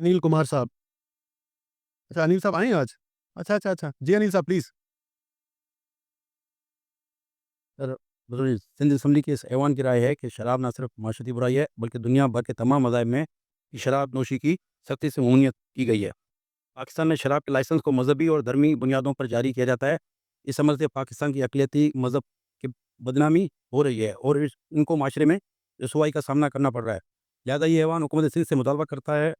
अनिल कुमार साहब। अच्छा अनिल साहब आए हैं आज? अच्छा, अच्छा, अच्छा। जी अनिल साहब प्लीज़। सर, बज़ुर्ग सिंध असम्बली के इस ऐवान की राय है कि शराब ना सिर्फ माशरती बुराई है, बल्कि दुनिया भर के तमाम मज़ाहिब में शराब नोशी की सख्ती से ममनूइयत की गई है। पाकिस्तान में शराब के लाइसेंस को मज़हबी और धर्मी बुनियादों पर जारी किया जाता है। इस अमल से पाकिस्तान की अक़लियती मज़हब की बदनामी हो रही है और इनको माशरे में रुसवाई का सामना करना पड़ रहा है। लिहाजा ये ऐवान हुकूमत सिंध से मुतालबा करता है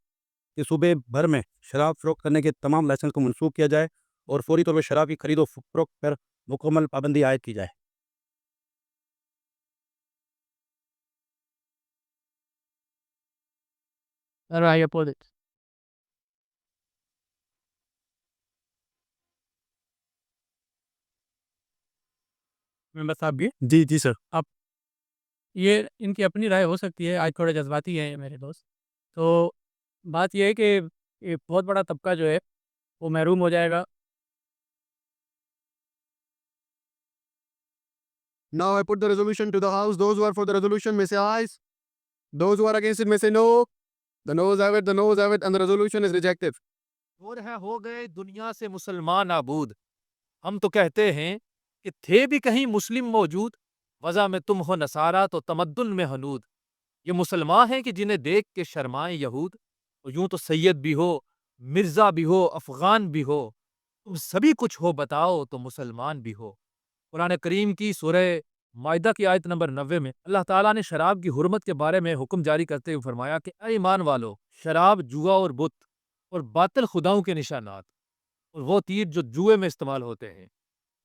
कि सूबे भर में शराब फ़रोख्त करने के तमाम लाइसेंस को मनसूख किया जाए और फौरी तौर पर शराब की खरीद और फ़रोख्त पर मुकम्मल पाबंदी आयद की जाए। Sir, I oppose it. Member साहब भी जी, जी सर। आप ये इनकी अपनी राय हो सकती है, आज थोड़े जज़्बाती हैं ये मेरे दोस्त। तो बात ये है कि ये बहुत बड़ा तबका जो है, वो महरूम हो जाएगा। Now I put the resolution to the house. Those who are for the resolution may say ayes. Those who are against it may say no. The noes have it, the noes have it, and the resolution is rejected. और है हो गए दुनिया से मुसलमान आबूद। हम तो कहते हैं कि थे भी कहीं मुस्लिम मौजूद, वज़ा में तुम हो नसारा तो तमद्दुन में हनूद। ये मुसलमान हैं कि जिन्हें देख के शर्माएं यहूद। और यूं तो सैयद भी हो, मिर्जा भी हो, अफगान भी हो, तुम सभी कुछ हो बताओ तो मुसलमान भी हो। कुरान करीम की सूरह माइदा की आयत नंबर 90 में अल्लाह ताला ने शराब की हुर्मत के बारे में हुक्म जारी करते हुए फरमाया कि ऐ ईमान वालो, शराब, जुआ और बुत और बातिल खुदाओं के निशानात और वो तीर जो जुए में इस्तेमाल होते हैं,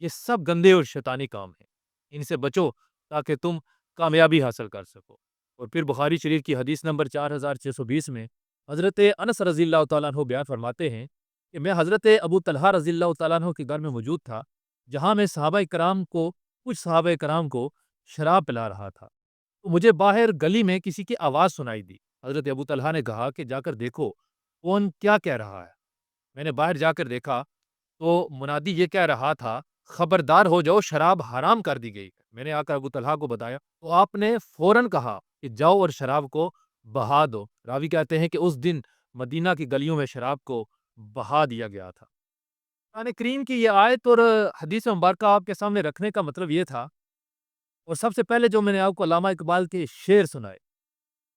ये सब गंदे और शैतानी काम हैं। इनसे बचो ताकि तुम कामयाबी हासिल कर सको। और फिर बुखारी शरीफ की हदीस नंबर 4620 में हज़रत अनस रज़ियल्लाहु तआला अन्हु बयान फरमाते हैं कि मैं हज़रत अबू तलहा रज़ियल्लाहु तआला अन्हु के घर में मौजूद था, जहाँ मैं कुछ सहाबा कराम को शराब पिला रहा था। तो मुझे बाहर गली में किसी की आवाज़ सुनाई दी। हज़रत अबू तलहा ने कहा कि जाकर देखो, कौन क्या कह रहा है। मैंने बाहर जाकर देखा तो मुनादी ये कह रहा था, खबरदार हो जाओ, शराब हराम कर दी गई है। मैंने आकर अबू तलहा को बताया तो आपने फौरन कहा कि जाओ और शराब को बहा दो। रावी कहते हैं कि उस दिन मदीना की गलियों में शराब को बहा दिया गया था। कुरान करीम की ये आयत और हदीस मुबारक आपके सामने रखने का मतलब ये था, और सबसे पहले जो मैंने आपको अल्लामा इकबाल के शेर सुनाए,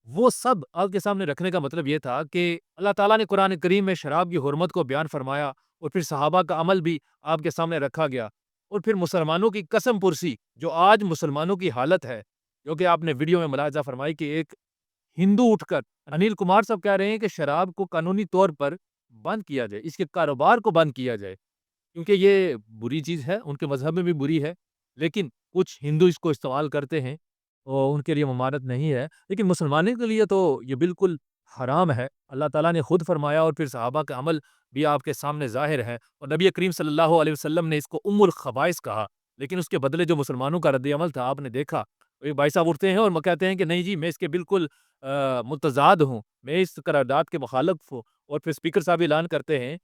वो सब आपके सामने रखने का मतलब ये था कि अल्लाह ताला ने कुरान करीम में शराब की हुर्मत को बयान फरमाया और फिर सहाबा का अमल भी आपके सामने रखा गया। और फिर मुसलमानों की कसम पुरसी, जो आज मुसलमानों की हालत है, जो कि आपने वीडियो में मुलाहिज़ा फरमाई कि एक हिंदू उठकर अनिल कुमार साहब कह रहे हैं कि शराब को कानूनी तौर पर बंद किया जाए, इसके कारोबार को बंद किया जाए, क्योंकि ये बुरी चीज़ है, उनके मज़हब में भी बुरी है। लेकिन कुछ हिंदू इसको इस्तेमाल करते हैं और उनके लिए ममानत नहीं है। लेकिन मुसलमानों के लिए तो ये बिल्कुल हराम है। अल्लाह ताला ने खुद फरमाया और फिर सहाबा का अमल भी आपके सामने ज़ाहिर है, और नबी करीम सल्लल्लाहु अलैहि वसल्लम ने इसको उम्मुल खबाइस कहा। लेकिन उसके बदले जो मुसलमानों का रद्द-ए-अमल था, आपने देखा। एक भाई साहब उठते हैं और कहते हैं कि नहीं जी, मैं इसके बिल्कुल मुतज़ाद हूँ, मैं इस करारदाद के मुखालिफ हूँ। और फिर स्पीकर साहब ऐलान करते हैं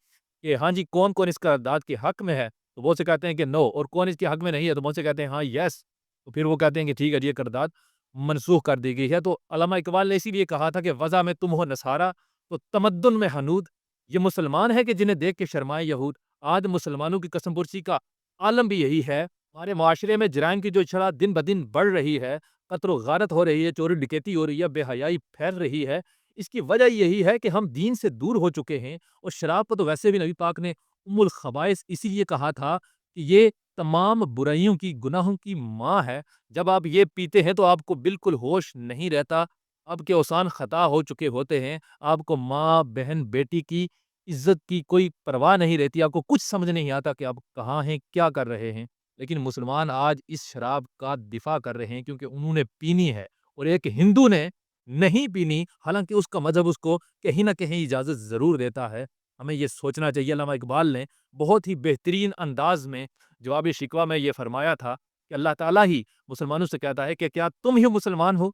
कि हाँ जी, कौन-कौन इस करारदाद के हक में है? तो बहुत से कहते हैं कि नो, और कौन इसके हक में नहीं है? तो बहुत से कहते हैं हाँ, येस। तो फिर वो कहते हैं कि ठीक है जी, ये करारदाद मनसूख कर दी गई है। तो अल्लामा इकबाल ने इसीलिए कहा था कि वज़ा में तुम हो नसारा तो तमद्दुन में हनूद। ये मुसलमान है कि जिन्हें देख के शर्माए यहूद। आज मुसलमानों की कसम पुरसी का आलम भी यही है। हमारे माशरे में जराइम की जो शरह दिन ब दिन बढ़ रही है, कत्ल व गारत हो रही है, चोरी डकैती हो रही है, बेहयाई फैल रही है, इसकी वजह यही है कि हम दीन से दूर हो चुके हैं। और शराब को तो वैसे भी नबी पाक ने उम्मुल खबाइस इसीलिए कहा था कि ये तमाम बुराइयों की, गुनाहों की माँ है। जब आप ये पीते हैं तो आपको बिल्कुल होश नहीं रहता, आपके औसान खता हो चुके होते हैं, आपको माँ, बहन, बेटी की इज़्ज़त की कोई परवाह नहीं रहती, आपको कुछ समझ नहीं आता कि आप कहाँ हैं, क्या कर रहे हैं। लेकिन मुसलमान आज इस शराब का दिफ़ा कर रहे हैं क्योंकि उन्होंने पीनी है, और एक हिंदू ने नहीं पीनी, हालाँकि उसका मज़हब उसको कहीं न कहीं इजाज़त ज़रूर देता है। हमें ये सोचना चाहिए। अल्लामा इकबाल ने बहुत ही बेहतरीन अंदाज़ में जवाब शिकवा में ये फरमाया था कि अल्लाह ताला ही मुसलमानों से कहता है कि क्या तुम ही मुसलमान हो?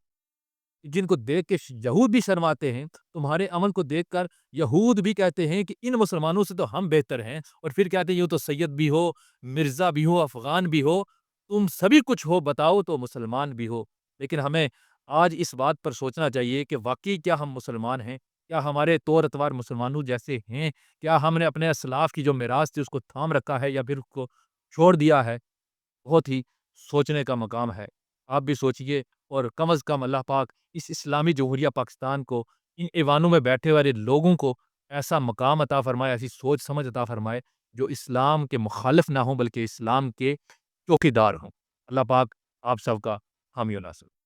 जिनको देख के यहूद भी शर्माते हैं, तुम्हारे अमल को देखकर यहूद भी कहते हैं कि इन मुसलमानों से तो हम बेहतर हैं, और फिर कहते हैं यूँ तो सैयद भी हो, मिर्ज़ा भी हो, अफ़गान भी हो, तुम सभी कुछ हो बताओ तो मुसलमान भी हो। लेकिन हमें आज इस बात पर सोचना चाहिए कि वाक़ई क्या हम मुसलमान हैं? کیا ہمارے طور اتوار مسلمانوں جیسے ہیں؟ کیا ہم نے اپنے اسلاف کی جو میراث تھی اس کو تھام رکھا ہے یا پھر اس کو چھوڑ دیا ہے؟ بہت ہی سوچنے کا مقام ہے۔ آپ بھی سوچئے، اور کم از کم اللہ پاک اس اسلامی جمہوریہ پاکستان کو، ان ایوانوں میں بیٹھے والے لوگوں کو ایسا مقام عطا فرمائے، ایسی سوچ سمجھ عطا فرمائے جو اسلام کے مخالف نہ ہوں بلکہ اسلام کے چوکیدار ہوں۔ اللہ پاک آپ سب کا حامی و ناصر۔